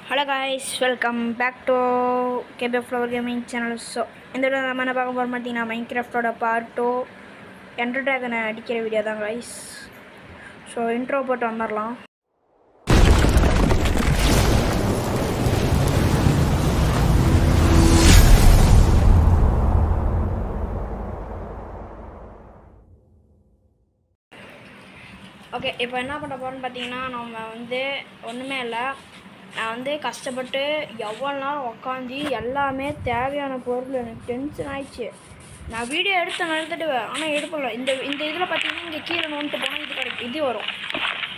Hello guys, welcome back to KB Flower Gaming channel. So, இந்த video நம்ம என்ன பார்க்க போறோம் பார்த்தீங்கன்னா மைன்கிராஃப்டோட பார்ட் 2 எண்டர் டிராகனை அடிக்கிற வீடியோ தான் guys. ஸோ இன்ட்ரோ போட்டு வந்துடலாம். ஓகே, இப்போ என்ன பண்ண போகிறோன்னு பார்த்தீங்கன்னா நம்ம ஒன்றுமே இல்லை. நான் கஷ்டப்பட்டு எவ்வளோ நேரம் உக்காந்து எல்லாமே தேவையான பொருள் எனக்கு டென்ஷன் ஆயிடுச்சு. நான் வீடியோ எடுத்து நடந்துடுவேன், ஆனால் எடுப்பல. இந்த இதில் பார்த்தீங்கன்னா இங்கே கீழே நோண்டு போனால் இது கிடைக்கும், இது வரும்.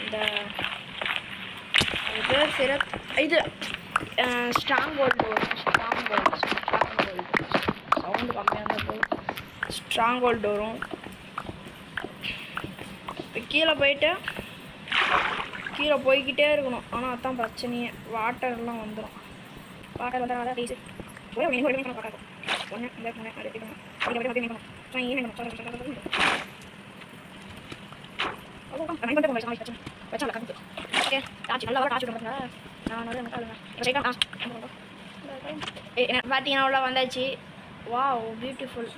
இந்த இது ஸ்ட்ராங் கோல்டு வரும். ஸ்ட்ராங் கோல்டு சவுண்டு கம்மியாக இருந்தால் போதும். ஸ்ட்ராங் கோல்டு வரும். இப்போ கீழே போய்கிட்டே இருக்கணும். ஆனால் அதுதான் பிரச்சனையே. வாட்டர்லாம் வந்துடும். வாட்டர் வந்தால் டீசு பார்த்தீங்கன்னா உள்ள வந்தாச்சு. Wow, beautiful.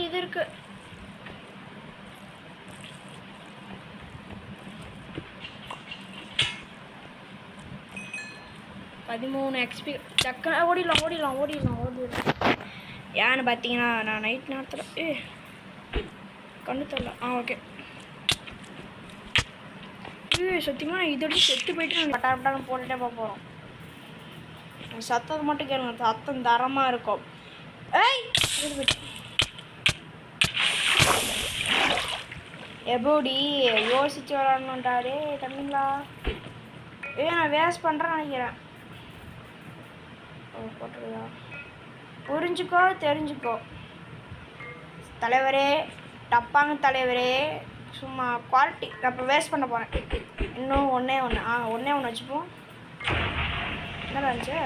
இது இருக்கு. XP டக்குன்னு ஓடிடலாம். ஏன்னு பார்த்தீங்கன்னா நான் நைட் நேரத்தில் கண்ணு தரல. ஓகே, சத்தியமாக நான் இதோட செத்து போயிட்டு நான் பட்டான்னு போட்டுட்டே போகிறோம். சத்தத்தை மட்டும் கேளுங்க, சத்தம் தரமாக இருக்கும். எப்படி யோசிச்சு விளாடணுன்றாரு தம்பிங்களா. நான் வேஸ்ட் பண்ணுறேன்னு நினைக்கிறேன். போட்டுருதா? புரிஞ்சுக்கோ, தெரிஞ்சுக்கோ தலைவரே, டப்பாங்க தலைவரே. சும்மா குவாலிட்டி அப்போ வேஸ்ட் பண்ண போகிறேன். இன்னும் ஒன்றே ஒன்று வச்சுப்போம். என்னடா ஆச்சு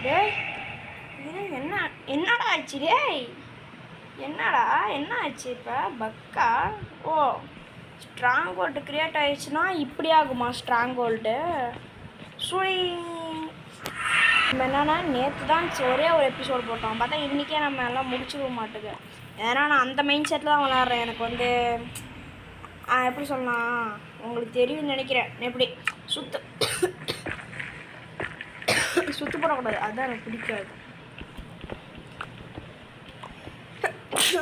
டேய்? என்னடா ஆச்சு டேய்? என்ன ஆச்சு இப்போ? பக்கா ஸ்ட்ராங் கோல்டு க்ரியேட் ஆகிடுச்சுன்னா இப்படி ஆகுமா ஸ்ட்ராங் கோல்டு? என்னன்னா நேற்று தான் ஒரே ஒரு எபிசோடு போட்டோம். பார்த்தா இன்றைக்கே நம்ம எல்லாம் முடிச்சுக்க மாட்டேங்க. ஏன்னா நான் அந்த மைண்ட் செட்டில் தான் விளாட்றேன். எனக்கு எப்படி சொல்லலாம், உங்களுக்கு தெரியும்னு நினைக்கிறேன். எப்படி சுத்து போடக்கூடாது, அதுதான் எனக்கு பிடிக்காது.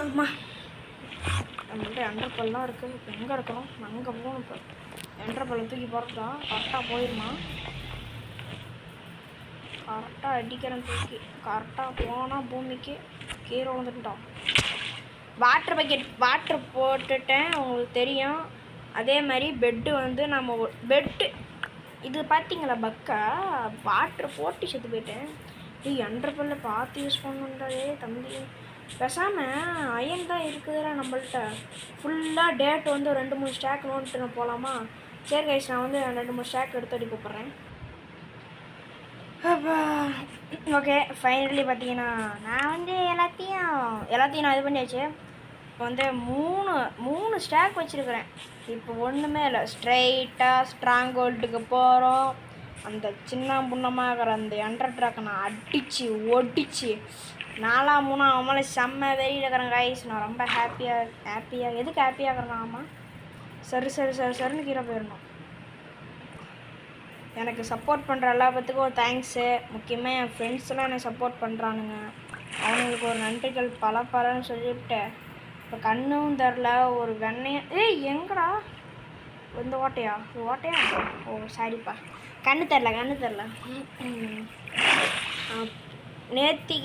ஆமாம், நம்மள்கிட்ட எண்டர்பல்லாம் இருக்குது. இப்போ எங்கே இருக்கணும்? அங்கே போகணும். இப்போ எண்டர்பல்லை தூக்கி போகிறதா கரெக்டாக போயிடுமா? கரெக்டாக அடிக்கிறேன் தூக்கி. கரெக்டாக போனால் பூமிக்கு கீழே வந்துட்டோம். வாட்ரு போட்டுட்டேன், உங்களுக்கு தெரியும். அதே மாதிரி பெட்டு நம்ம பெட்டு இது பார்த்தீங்களா பக்கா? வாட்ரு போட்டு செத்து போயிட்டேன். எண்டர்பல்ல பார்த்து யூஸ் பண்ணுன்றாலே தம்பி. பேசாமல் அயன் தான் இருக்குதுல நம்மள்கிட்ட. ஃபுல்லாக டேட் 2-3 ஸ்டாக் நோட்டு போகலாமா? சரி கைஸ், நான் 2-3 ஸ்டாக் எடுத்து அடி கூப்பிட்றேன். ஓகே, ஃபைனலி பார்த்தீங்கன்னா நான் எல்லாத்தையும் நான் இது பண்ணியாச்சு. இப்போ மூணு ஸ்டாக் வச்சுருக்கிறேன். இப்போ ஒன்றுமே இல்லை, ஸ்ட்ரைட்டாக ஸ்ட்ராங் கோல்டுக்கு போகிறோம். அந்த சின்ன புண்ணமாகிற அந்த எண்டர் ட்ராக்கை நான் அடித்து ஒடிச்சு 4-3 அவங்களே செம்ம வெறியில் இருக்கிறேன் கைஸ். நான் ரொம்ப ஹாப்பியாக எதுக்கு ஹாப்பியாக இருக்கிறேன்? ஆமாம், சருன்னு கீழே போயிடணும். எனக்கு சப்போர்ட் பண்ணுற எல்லா பேத்துக்கும் தேங்க்ஸு. முக்கியமாக என் ஃப்ரெண்ட்ஸ்லாம் எனக்கு சப்போர்ட் பண்ணுறானுங்க. அவனுங்களுக்கு ஒரு நன்றிகள் பலன்னு சொல்லிவிட்டு இப்போ கண்ணும் தரல ஒரு வெண்ணையை. எங்கடா இந்த ஓட்டையா? சாரிப்பா, கண்ணு தரல. நேற்று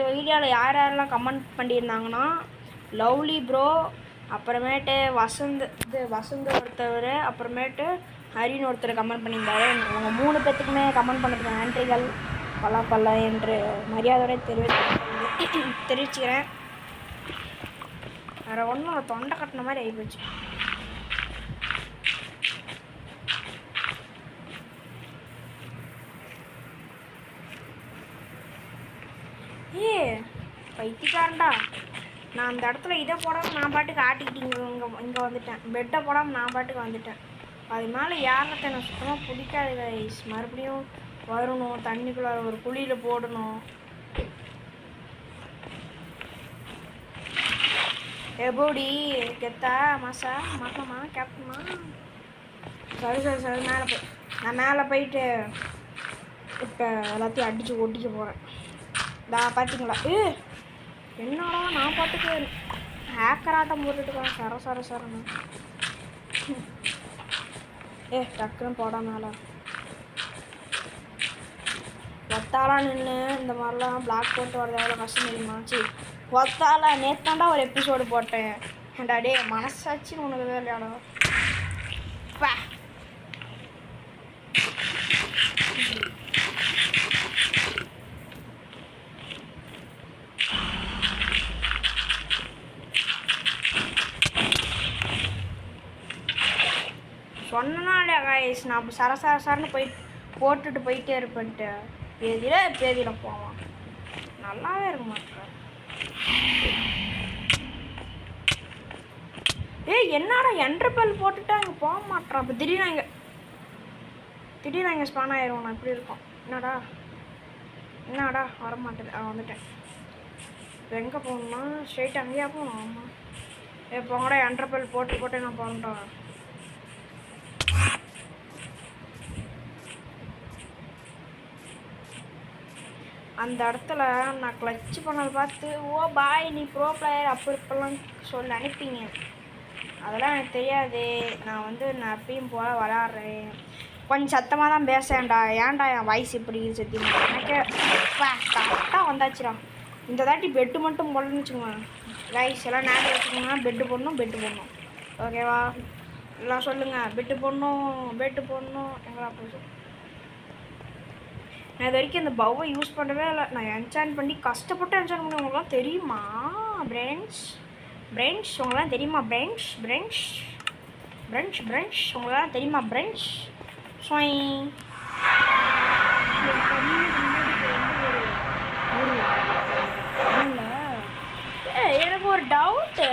வீடியோவில் யாரெல்லாம் கமெண்ட் பண்ணியிருந்தாங்கன்னா, லவ்லி ப்ரோ, அப்புறமேட்டு வசந்த் ஒருத்தவர், அப்புறமேட்டு ஹரின்னு ஒருத்தர் கமெண்ட் பண்ணியிருந்தாரு. அவங்க 3 பேத்துக்குமே கமெண்ட் பண்ணுறதுக்கு நன்றிகள் பல என்று மரியாதையோட தெரிவிச்சுக்கிறேன். வேறு ஒன்றும் தொண்டை கட்டின மாதிரி ஆகிப்போச்சு. பைத்தியக்காரன்டா, நான் அந்த இடத்துல இதை போடாமல் நான் பாட்டுக்கு ஆட்டிக்கிட்டு இங்கே வந்துட்டேன். பெட்டை போடாமல் நான் பாட்டுக்கு வந்துட்டேன். அது மேலே ஏறத்தை எனக்கு சுத்தமாக பிடிக்காது கைஸ். மறுபடியும் வரணும், தண்ணிக்குள்ளே ஒரு குழியில் போடணும். எப்படி கெத்தா மாசா மாட்டோமா கேப்டமா? சரி மேலே போய் நான் மேலே போயிட்டு இப்போ எல்லாத்தையும் அடித்து ஒட்டிக்க போகிறேன். பார்த்தீங்களா? என்னடா நான் பாட்டுக்கு ஹேக்கர் ஆட்டம் போட்டுட்டுருக்கேன். சரன்னு டக்குன்னு போடா மேலே. ஒத்தாலாம் நின்று இந்த மாதிரிலாம் பிளாக் போட்டு வரது எவ்வளோ கஷ்டம் தெரியுமாச்சு. ஒத்தால நேத்தாண்டா ஒரு எபிசோடு போட்டேன். ஏண்டா டே மனசாச்சின்னு உனக்கு தான் இல்லையாடா. சொன்னா இல்லையா காய்ஸ், நான் சரன்னு போட்டுட்டு போயிட்டே இருப்பேன்ட்டு பேதியில போவான். நல்லாவே இருக்க மாட்டேன். என்னடா என்ட்ரபல் போட்டுட்டு அங்கே போக மாட்டேறான். இப்போ திடீர்னு இங்கே ஸ்பான் ஆயிரும். நான் இப்படி இருக்கோம். என்னடா வர மாட்டேது. வந்துட்டேன். இப்போ எங்கே போகணும்னா ஸ்ட்ரெயிட் அங்கேயா போகணும். ஆமாம் இப்போ கூட என்ட்ரபல் போட்டு நான் போகிறேன். அந்த இடத்துல நான் கிளச்சு பண்ணதை பார்த்து பாய் நீ ப்ரோ பிளேயர் அப்படி இப்பெல்லாம் சொல்லி அனுப்பிங்க. அதெல்லாம் எனக்கு தெரியாது. நான் எப்பயும் போல் விளாட்றேன். கொஞ்சம் சத்தமாக தான் பேசேன்டா. ஏன்டா என் வாய்ஸ் இப்படி சத்தியமா எனக்கு கரெக்டாக வந்தாச்சுடா. இந்த தாட்டி பெட்டு மட்டும் போடணும்னு வச்சுக்கோங்க கைஸ். எல்லாம் நேரம் வச்சுக்கோங்க. பெட்டு போடணும். ஓகேவா? எல்லாம் சொல்லுங்கள். பெட்டு போடணும் எங்களா போச்சு. நான் இது வரைக்கும் அந்த பவ்வை யூஸ் பண்ணவே இல்லை. நான் என்சான் பண்ணி கஷ்டப்பட்டு என்சான் பண்ணி உங்களுக்குலாம் தெரியுமா பிரெண்ட்ஸ் உங்களுக்குலாம் தெரியுமா? பிரெண்ட்ஸ் உங்களுக்குலாம் தெரியுமா? பிரெண்ட்ஸ் எனக்கு ஒரு டவுட்டு.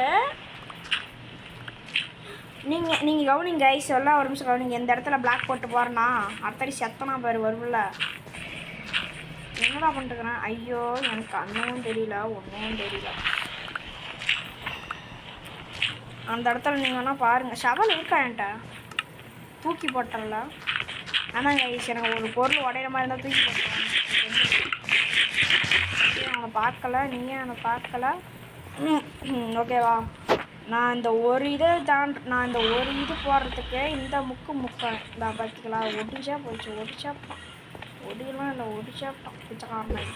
நீங்கள் கவனிங்க கைஸ். எல்லாம் ஒரு நிமிஷம் கவனிங்க. இந்த இடத்துல பிளாக் போட்டு போகிறேன்னா அடுத்தடி செத்தனா பாரு வரும்ல. என்னடா பண்ணிட்டுருக்கிறேன்? ஐயோ எனக்கு ஒன்றும் தெரியல. அந்த இடத்துல நீங்கன்னா பாருங்கள். ஷவல் இருக்கா என்கிட்ட? தூக்கி போட்டுறல. ஆனால் கைஸ் எனக்கு ஒரு பொருள் உடையிற மாதிரி இருந்தால் தூக்கி போட்டுறேன். அவனை பார்க்கல, நீயே அவனை பார்க்கல. ஓகேவா? நான் இந்த ஒரு இது போடுறதுக்கு இந்த முக்கேன். இந்த பார்த்துக்கலாம். ஒடிச்சா ஒடியெல்லாம் இல்லை. ஒடிச்சாப்பான் பிச்சைக்காரன்.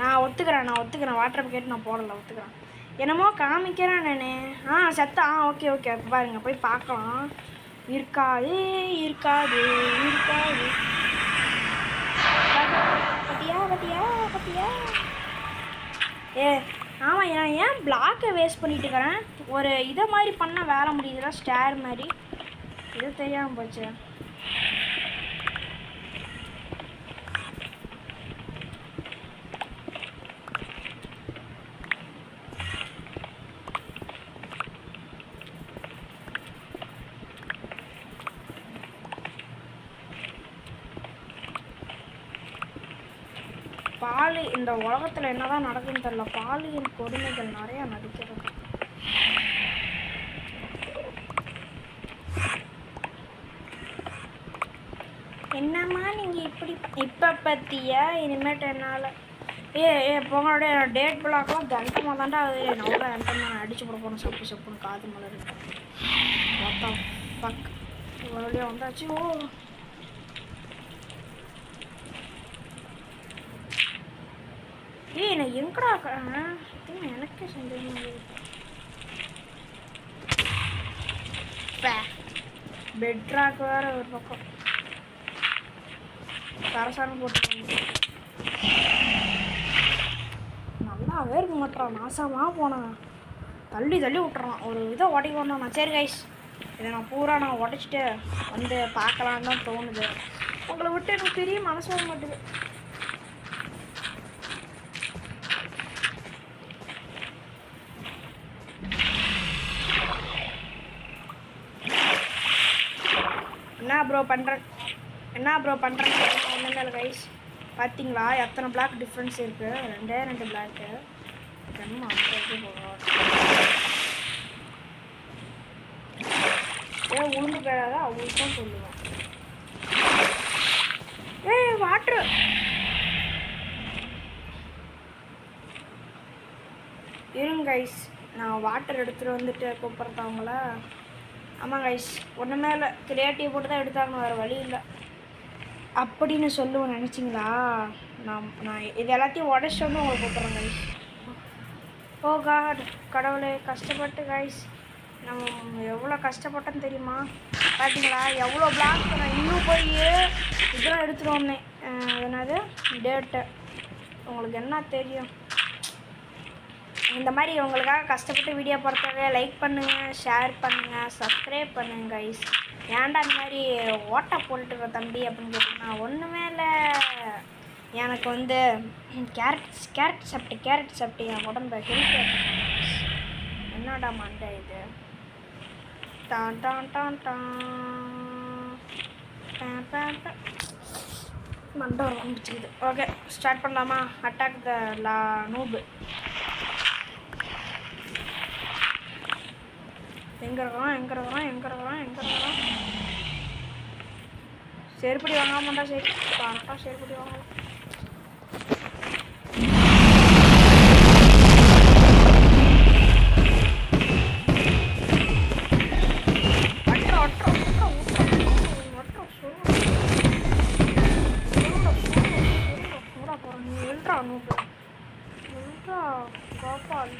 நான் ஒத்துக்கிறேன். வாட்டர் கேட்டு நான் போடலை. ஒத்துக்கிறேன். என்னமோ காமிக்கிறேன் நான். செத்தா. ஓகே பாருங்க போய் பார்க்கலாம். இருக்காது பத்தியா. ஆமாம் நான் ஏன் பிளாக்கை வேஸ்ட் பண்ணிட்டு இருக்கிறேன்? ஒரு இதை மாதிரி பண்ணால் வேலை முடியுதுல. ஸ்டேர் மாதிரி. இது தெரியாமல் போச்சு. இந்த உலகத்தில் என்னதான் நடக்குன்னு தெரியல. பாலியல் கொடுமைகள் நிறையா நடக்கிறது. என்னம்மா நீங்கள் இப்போ பற்றியா? இனிமேட்டு என்னால் போங்களோடைய டேட் பிளாக்லாம் தண்டமாக தாண்டா அது. நான் என்கிட்ட அடிச்சு போட போனேன். சப்புன்னு காது மலர் மொத்தம் பக் வழியாக வந்தாச்சு. நான் எங்கடா எனக்கே சந்தேகம். பெட்ராக் வேற ஒரு பக்கம் சரசாரம் போட்டு நல்லாவே இருக்க மாட்டான். நாசமாக போனேன். தள்ளி விட்டுறான். ஒரு இதை உடைக்கணும் நான். சரி கைஸ், இதை நான் பூரா உடைச்சிட்டு பார்க்கலான்னு தான் தோணுது. உங்களை விட்டு எனக்கு பெரிய மனசு வர மாட்டேது. என்ன ப்ரோ பண்ணுறேன்னு ஒன்றுமே இல்லை கைஸ். பார்த்தீங்களா எத்தனை பிளாக் டிஃப்ரென்ஸ் இருக்குது? 2 பிளாக்கு. ரொம்ப உளுந்து போயிடாத அவங்களுக்கு தான் சொல்லுவேன். வாட்ரு இருங்க கைஸ், நான் வாட்டர் எடுத்துகிட்டு வந்துட்டு கூப்பிட்றது அவங்கள. ஆமாம் கைஸ், ஒன்றுமே இல்லை, கிரியேட்டிவ் போட்டு தான் எடுத்தாங்க, வேறு வழி இல்லை அப்படின்னு சொல்லுவேன். நினச்சிங்களா? நான் இது எல்லாத்தையும் உடச்சிட்டு வந்து உங்களை கூப்பிட்றேன் கைஸ். ஓ காட், கடவுளே, கஷ்டப்பட்டு கைஸ், நம்ம எவ்வளோ கஷ்டப்பட்டோன்னு தெரியுமா? பார்த்தீங்களா எவ்வளோ பிளாக். நான் இன்னும் போய் இதெல்லாம் எடுத்துகிட்டு வந்தேன். என்னது டேட்டு, உங்களுக்கு என்ன தெரியும்? இந்த மாதிரி உங்களுக்காக கஷ்டப்பட்டு வீடியோ பார்த்தாவே லைக் பண்ணுங்கள், ஷேர் பண்ணுங்கள், சப்ஸ்கிரைப் பண்ணுங்கள் கைஸ். ஏன்டா இந்த மாதிரி ஓட்டை போட்டுருக்க தம்பி அப்படின்னு கேட்டிங்கன்னா, ஒன்றுமே இல்லை, எனக்கு வந்து கேரட் சாப்பிட்டு என் உடம்பு ஹெல்த். என்னடா மண்டை இது? டான் டான் டான் டான் மண்டை வந்துச்சுது. ஓகே, ஸ்டார்ட் பண்ணலாமா? Attack the noob. எங்கே இருக்கிறான்? செருப்படி வாங்காமட்டா? சரி கரெக்டாக செருப்படி வாங்கலாம். கோபால்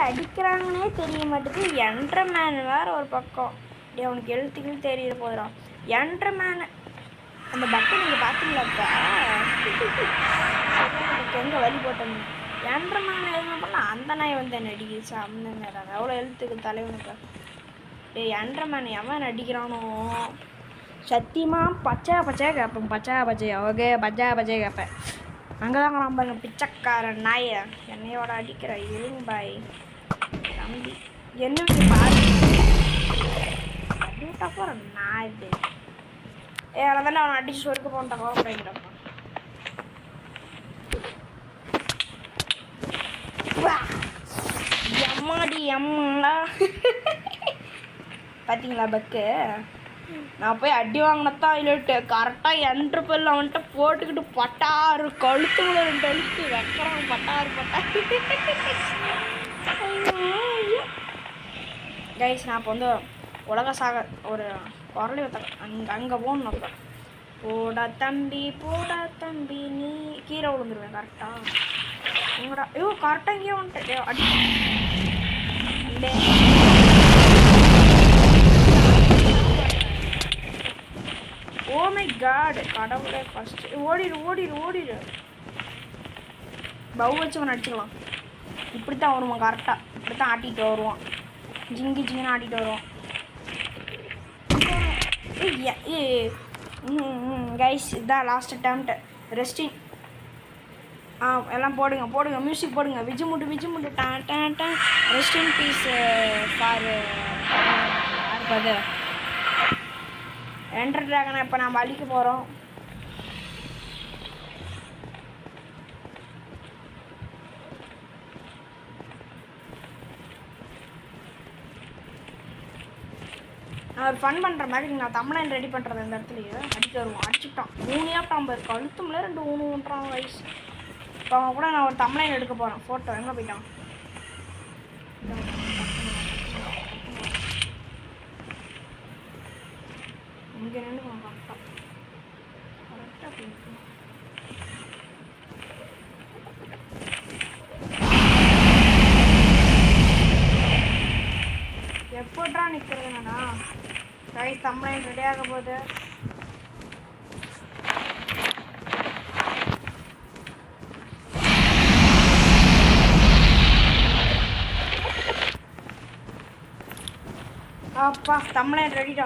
அடிக்கிறாங்கன்னே தெரிய மாட்டேங்குது. என்ட்ரமேன் வேறு ஒரு பக்கம். அவனுக்கு எழுத்துக்கள் தெரிய போதுறான். என்ட்ரமேனு அந்த பக்கம் நீங்கள் பார்த்தீங்களாப்பா? எங்கே வழி போட்டோம். என்ட்ரமேன் எதுவுமே பண்ணால் அந்த நாய் வந்து என்ன அடிக்கிச்சு. அந்த நேரம் அவ்வளோ எழுத்துக்கு தலைவனுக்கு. என்ட்ரமேன் எவன் அடிக்கிறானோ சத்தியமாக பச்சையாக கேட்பேன். ஓகே, பச்சையாக கேட்பேன். அங்கே தாங்க நான் பாருங்க பிச்சைக்காரன் நாய் என்னையோட அடிக்கிற இருங்க பாய் தம்பி. என்ன பாருட்டா போகிற நாய் இது. அதை தானே அவனை அடிச்சு சொருக்க போன்ட்டான் அப்படிங்கிறப்ப. எம்மாடி எம்மா பார்த்தீங்களா பக்கு? நான் போய் அடி வாங்கினத்தான் இல்லட்டு கரெக்டாக என்ட்ரு பெல்ல அவன்கிட்ட போட்டுக்கிட்டு பட்டாரு கழுத்துக்குள்ள 2 அழுத்து வைக்கிறான். பட்டாரு கைஸ், நான் இப்போ வந்து உலக சாக ஒரு குரலி வைத்த அங்கே போகணும். அப்போ போடா தம்பி நீ கீரை விழுந்துருவேன் கரெக்டாக. எங்கடா? கரெக்டாக இங்கேயே வந்துட்டு அடி. ஓ மை காட், கடவுளே, ஃபர்ஸ்ட் ஓடிடு. பவு வச்சு அவன் அடிச்சுக்கலாம். இப்படித்தான் வருவான் கரெக்டாக. இப்படித்தான் ஆட்டிகிட்டு வருவான். ஜிங்கின்னு ஆட்டிகிட்டு வருவான். கைஸ், இதுதான் லாஸ்ட் அட்டெம்ப்ட். ரெஸ்டிங். எல்லாம் போடுங்க மியூசிக் போடுங்க. விஜிமுட்டு டான் ரெஸ்ட் இன் பீஸ் ஃபார் அது என்டர் ட்ராகனை. இப்போ நம்ம அழிக்க போகிறோம். நான் ஒரு ஃபன் பண்ணுற மாதிரி நான் தமிழன் ரெடி பண்ணுறது இந்த இடத்துலையே அடிக்க வருவோம். அடிச்சுட்டான் 3 ஆப்டாம்பு இருக்கு. அழுத்தும்ல 2 ஊன்றான் வயசு. இப்போ அவங்க கூட நான் ஒரு தமிழன் எடுக்க போகிறேன். ஃபோட்டோ எங்கே போயிட்டான்? இங்கே நின்று கரெக்டாக போயிட்டு எப்போட்றா நிற்கிறதுனா கைஸ் தமிழன் ரெடி ஆக போகுது. அப்பா தமிழன் ரெடிடா.